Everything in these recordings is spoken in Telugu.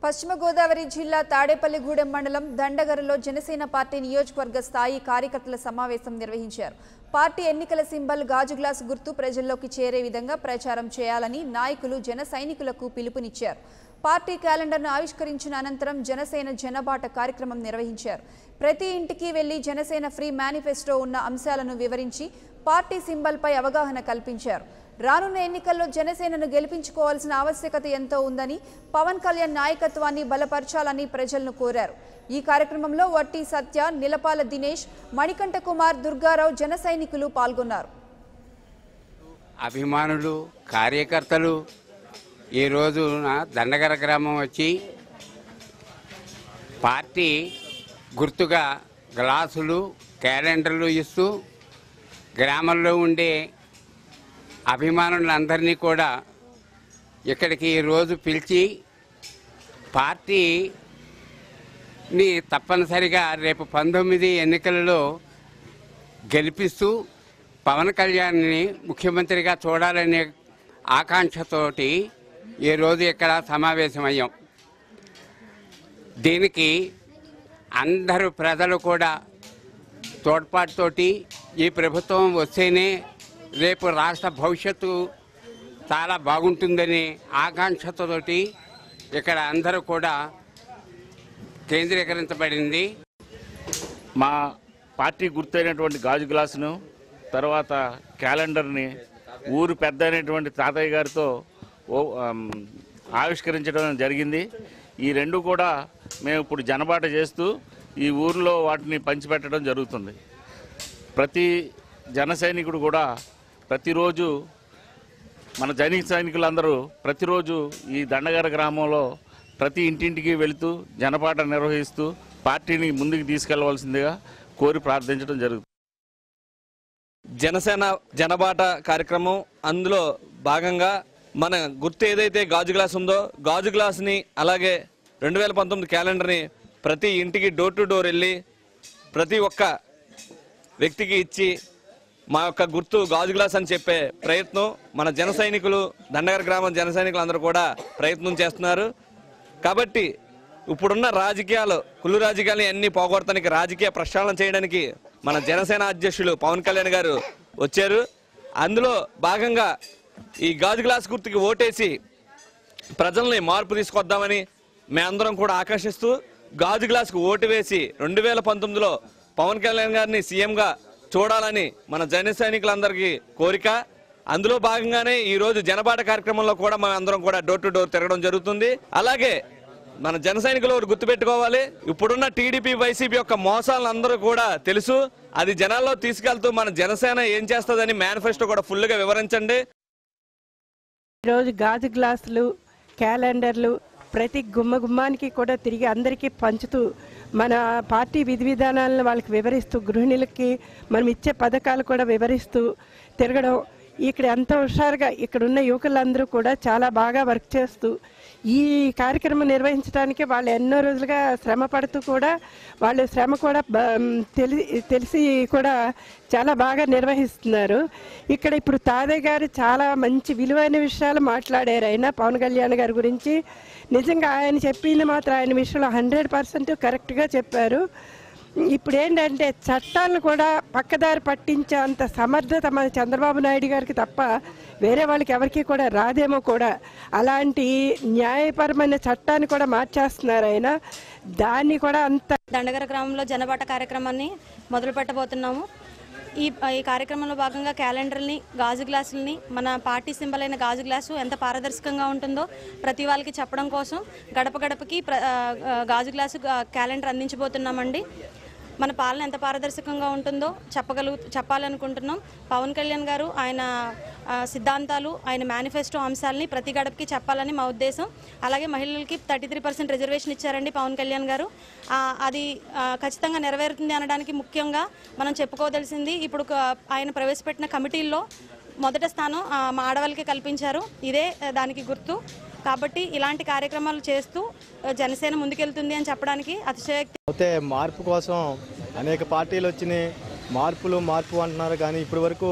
పశ్చిమ గోదావరి జిల్లా తాడేపల్లిగూడెం మండలం దండగరలో జనసేన పార్టీ నియోజకవర్గ స్థాయి కార్యకర్తల సమావేశం నిర్వహించారు. పార్టీ ఎన్నికల సింబల్ గాజు గ్లాస్ గుర్తు ప్రజల్లోకి చేరే విధంగా ప్రచారం చేయాలని నాయకులు జన సైనికులకు పిలుపునిచ్చారు. పార్టీ క్యాలెండర్ను ఆవిష్కరించిన అనంతరం జనసేన జనబాట కార్యక్రమం నిర్వహించారు. ప్రతి ఇంటికి వెళ్లి జనసేన ఫ్రీ మేనిఫెస్టో ఉన్న అంశాలను వివరించి పార్టీ సింబల్పై అవగాహన కల్పించారు. రానున్న ఎన్నికల్లో జనసేనను గెలిపించుకోవాల్సిన ఆవశ్యకత ఎంతో ఉందని, పవన్ కళ్యాణ్ నాయకత్వాన్ని బలపరచాలని ప్రజలను కోరారు. ఈ కార్యక్రమంలో వట్టి సత్య, నిలపాల దినేష్, మణికంఠ కుమార్, దుర్గారావు జన సైనికులు పాల్గొన్నారు. అభిమానులు, కార్యకర్తలు ఈ రోజున దండగర గ్రామం వచ్చి పార్టీ గుర్తుగా గ్లాసులు, క్యాలెండర్లు ఇస్తూ గ్రామంలో ఉండే అభిమానులందరినీ కూడా ఇక్కడికి ఈరోజు పిలిచి పార్టీని తప్పనిసరిగా రేపు 19 ఎన్నికలలో గెలిపిస్తూ పవన్ కళ్యాణ్ని ముఖ్యమంత్రిగా చూడాలనే ఆకాంక్షతోటి ఈరోజు ఇక్కడ సమావేశమయ్యాం. దీనికి అందరూ ప్రజలు కూడా తోడ్పాటుతోటి ఈ ప్రభుత్వం వస్తేనే రేపు రాష్ట్ర భవిష్యత్తు చాలా బాగుంటుందని ఆకాంక్షతోటి ఇక్కడ అందరూ కూడా కేంద్రీకరించబడింది. మా పార్టీ గుర్తైనటువంటి గాజు గ్లాసును, తర్వాత క్యాలెండర్ని ఊరు పెద్ద అయినటువంటి తాతయ్య గారితో ఆవిష్కరించడం జరిగింది. ఈ రెండు కూడా మేము ఇప్పుడు జనబాట చేస్తూ ఈ ఊరిలో వాటిని పంచిపెట్టడం జరుగుతుంది. ప్రతి జన సైనికుడు కూడా ప్రతిరోజు మన సైనికులందరూ ప్రతిరోజు ఈ దండగర గ్రామంలో ప్రతి ఇంటింటికి వెళుతూ జనపాట నిర్వహిస్తూ పార్టీని ముందుకు తీసుకెళ్లవలసిందిగా కోరి ప్రార్థించడం జరుగుతుంది. జనసేన జనబాట కార్యక్రమం, అందులో భాగంగా మన గుర్తు ఏదైతే గాజు గ్లాస్ ఉందో గాజు గ్లాస్ని, అలాగే 2019 క్యాలెండర్ని ప్రతి ఇంటికి డోర్ టు డోర్ వెళ్ళి ప్రతి ఒక్క వ్యక్తికి ఇచ్చి మా యొక్క గుర్తు గాజు గ్లాస్ అని చెప్పే ప్రయత్నం మన జన సైనికులు, దండగర గ్రామం జన సైనికులు అందరూ కూడా ప్రయత్నం చేస్తున్నారు. కాబట్టి ఇప్పుడున్న రాజకీయాలు, కుళ్ళు రాజకీయాలు అన్నీ పోగొడతానికి, రాజకీయ ప్రక్షాళన చేయడానికి మన జనసేన అధ్యక్షులు పవన్ కళ్యాణ్ గారు వచ్చారు. అందులో భాగంగా ఈ గాజు గ్లాస్ గుర్తుకి ఓటేసి ప్రజల్ని మార్పు తీసుకొద్దామని మేమందరం కూడా ఆకర్షిస్తూ గాజు గ్లాస్కు ఓటు వేసి 2019లో పవన్ కళ్యాణ్ గారిని సీఎంగా చూడాలని మన జన సైనికులందరికీ కోరిక. అందులో భాగంగానే ఈరోజు జనబాట కార్యక్రమంలో కూడా మనం అందరం కూడా డోర్ టు డోర్ తిరగడం జరుగుతుంది. అలాగే మన జన సైనికులు గుర్తుపెట్టుకోవాలి, ఇప్పుడున్న టీడీపీ, వైసీపీ యొక్క మోసాలను అందరూ కూడా తెలుసు. అది జనాల్లో తీసుకెళ్తూ మన జనసేన ఏం చేస్తుందని మేనిఫెస్టో కూడా ఫుల్గా వివరించండి. ఈరోజు గాజు గ్లాసులు, క్యాలెండర్లు ప్రతి గుమ్మానికి కూడా తిరిగి అందరికీ పంచుతూ మన పార్టీ విధి విధానాలను వాళ్ళకి వివరిస్తూ, గృహిణులకి మనం ఇచ్చే పథకాలు కూడా వివరిస్తూ తిరగడం. ఇక్కడ ఎంతో హుషారుగా ఇక్కడున్న యువకులందరూ కూడా చాలా బాగా వర్క్ చేస్తూ ఈ కార్యక్రమం నిర్వహించడానికి వాళ్ళు ఎన్నో రోజులుగా శ్రమ పడుతూ కూడా వాళ్ళ శ్రమ కూడా తెలిసి కూడా చాలా బాగా నిర్వహిస్తున్నారు. ఇక్కడ ఇప్పుడు తాదయ్య గారు చాలా మంచి విలువైన విషయాలు మాట్లాడారు. ఆయన పవన్ కళ్యాణ్ గారి గురించి నిజంగా ఆయన చెప్పింది మాత్రం ఆయన విషయంలో 100% కరెక్ట్గా చెప్పారు. ఇప్పుడు ఏంటంటే చట్టాలను కూడా పక్కదారి పట్టించే అంత సమర్థత మన చంద్రబాబు నాయుడు గారికి తప్ప వేరే వాళ్ళకి ఎవరికి కూడా రాదేమో కూడా. అలాంటి న్యాయపరమైన చట్టాన్ని కూడా మార్చేస్తున్నారు ఆయన. దాన్ని కూడా అంత దండగర గ్రామంలో జనబాట కార్యక్రమాన్ని మొదలు పెట్టబోతున్నాము. ఈ కార్యక్రమంలో భాగంగా క్యాలెండర్ని, గాజు గ్లాసులని, మన పార్టీ సింబల్ అయిన గాజు గ్లాసు ఎంత పారదర్శకంగా ఉంటుందో ప్రతి వాళ్ళకి చెప్పడం కోసం గడప గడపకి గాజు గ్లాసు, క్యాలెండర్ అందించబోతున్నామండి. మన పాలన ఎంత పారదర్శకంగా ఉంటుందో చెప్పాలనుకుంటున్నాం. పవన్ కళ్యాణ్ గారు ఆయన సిద్ధాంతాలు, ఆయన మేనిఫెస్టో అంశాలని ప్రతి గడపకి చెప్పాలని మా ఉద్దేశం. అలాగే మహిళలకి 33% రిజర్వేషన్ ఇచ్చారండి పవన్ కళ్యాణ్ గారు. అది ఖచ్చితంగా నెరవేరుతుంది అనడానికి ముఖ్యంగా మనం చెప్పుకోదలిసింది, ఇప్పుడు ఆయన ప్రవేశపెట్టిన కమిటీల్లో మొదటి స్థానం మా ఆడవాళ్ళకి కల్పించారు. ఇదే దానికి గుర్తు. కాబట్టి ఇలాంటి కార్యక్రమాలు చేస్తూ జనసేన ముందుకెళ్తుంది అని చెప్పడానికి అతిశయోక్తి. అయితే మార్పు కోసం అనేక పార్టీలు వచ్చినాయి, మార్పు అంటున్నారు. కానీ ఇప్పటి వరకు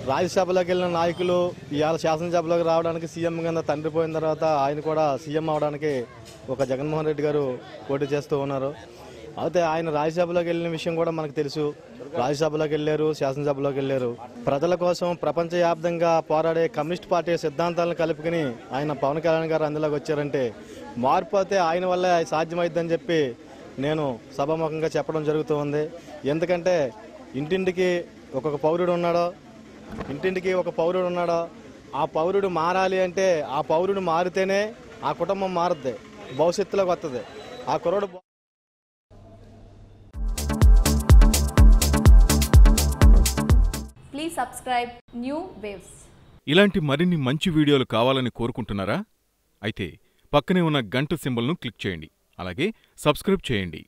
రాజ్యసభలోకి వెళ్ళిన నాయకులు ఇవాళ శాసనసభలోకి రావడానికి సీఎం కింద తండ్రి పోయిన తర్వాత ఆయన కూడా సీఎం అవడానికి ఒక జగన్మోహన్ రెడ్డి గారు పోటీ చేస్తూ ఉన్నారు. అయితే ఆయన రాజ్యసభలోకి వెళ్ళిన విషయం కూడా మనకు తెలుసు. రాజ్యసభలోకి వెళ్ళారు, శాసనసభలోకి వెళ్ళారు. ప్రజల కోసం ప్రపంచవ్యాప్తంగా పోరాడే కమ్యూనిస్ట్ పార్టీ సిద్ధాంతాలను కలుపుకుని ఆయన పవన్ కళ్యాణ్ గారు అందులోకి వచ్చారంటే మార్పు అయితే ఆయన వల్లే సాధ్యమైద్దని చెప్పి నేను సభాముఖంగా చెప్పడం జరుగుతూ ఉంది. ఎందుకంటే ఇంటింటికి ఒక్కొక్క పౌరుడు ఉన్నాడో, ఆ పౌరుడు మారాలి అంటే ఆ పౌరుడు మారితేనే ఆ కుటుంబం మారుద్ది, భవిష్యత్తులోకి వస్తుంది. ఆ కుర్రోడు ప్లీజ్ సబ్స్క్రైబ్ న్యూ వేవ్స్. ఇలాంటి మరిన్ని మంచి వీడియోలు కావాలని కోరుకుంటున్నారా? అయితే పక్కనే ఉన్న గంట సింబల్ను క్లిక్ చేయండి. అలాగే సబ్స్క్రైబ్ చేయండి.